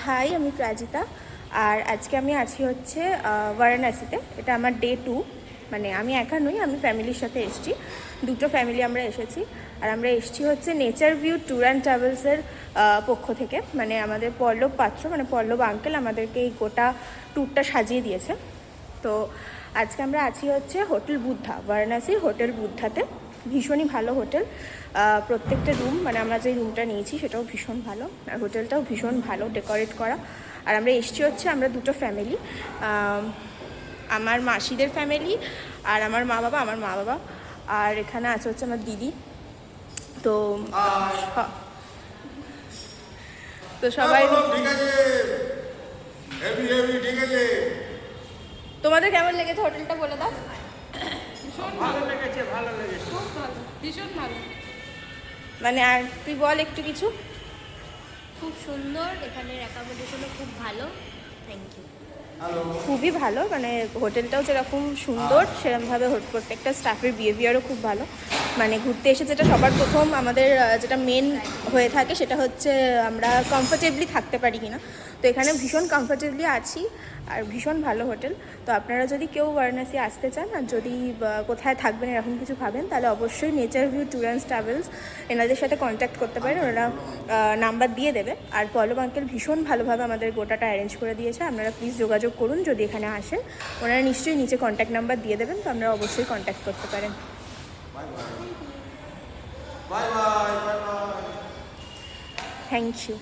High, আমি প্রাজিতা। আর আজকে আমি আছি হচ্ছে বারাণসীতে। এটা আমার ডে 2। মানে আমি একা নই, আমি ফ্যামিলির সাথে এসেছি। দুটো ফ্যামিলি আমরা এসেছি। আর আমরা এসেছি হচ্ছে নেচার ভিউ ট্যুর অ্যান্ড ট্রাভেলসের পক্ষ থেকে। মানে আমাদের পল্লব পাত্র, মানে পল্লব আঙ্কেল আমাদেরকে এই গোটা ট্যুরটা সাজিয়ে দিয়েছে। তো আজকে আমরা আছি হচ্ছে হোটেল বুদ্ধা, বারাণসীর হোটেল বুদ্ধাতে। ভীষণই ভালো হোটেল। প্রত্যেকটা রুম, মানে আমরা যে রুমটা নিয়েছি সেটাও ভীষণ ভালো, আর হোটেলটাও ভীষণ ভালো ডেকোরেট করা। আর আমরা এসছি হচ্ছে আমরা দুটো ফ্যামিলি, আমার মাসিদের ফ্যামিলি আর আমার মা বাবা। আর এখানে আছে হচ্ছে আমার দিদি। তো তো সবাই তোমাদের কেমন লেগেছে হোটেলটা বলে দাও। ভালো লেগেছে, ভালো লেগেছে, খুব ভালো, ভীষণ ভালো। মানে আর তুই বল একটু কিছু। খুব সুন্দর, এখানের অ্যাকোমোডেশনও খুব ভালো। Thank you. খুবই ভালো, মানে হোটেলটাও যেরকম সুন্দর সেরকমভাবে প্রত্যেকটা স্টাফের বিহেভিয়ারও খুব ভালো। মানে ঘুরতে এসে যেটা সবার প্রথম আমাদের যেটা মেন হয়ে থাকে সেটা হচ্ছে আমরা কমফোর্টেবলি থাকতে পারি কিনা। তো এখানে ভীষণ কমফোর্টেবলি আছি, আর ভীষণ ভালো হোটেল। তো আপনারা যদি কেউ বারাণসী আসতে চান আর যদি কোথায় থাকবেন এরকম কিছু ভাবেন, তাহলে অবশ্যই nature view tour and travels এনাদের সাথে কন্ট্যাক্ট করতে পারেন। ওরা নাম্বার দিয়ে দেবে। আর পল্লব আঙ্কেল ভীষণ ভালোভাবে আমাদের গোটাটা অ্যারেঞ্জ করে দিয়েছে। আপনারা প্লিজ যোগাযোগ করুন যদি এখানে আসেন। ওনারা নিশ্চয়ই নিচে কন্ট্যাক্ট নাম্বার দিয়ে দেবেন, তো আপনারা অবশ্যই কন্ট্যাক্ট করতে পারেন। Bye bye, bye bye. Thank you.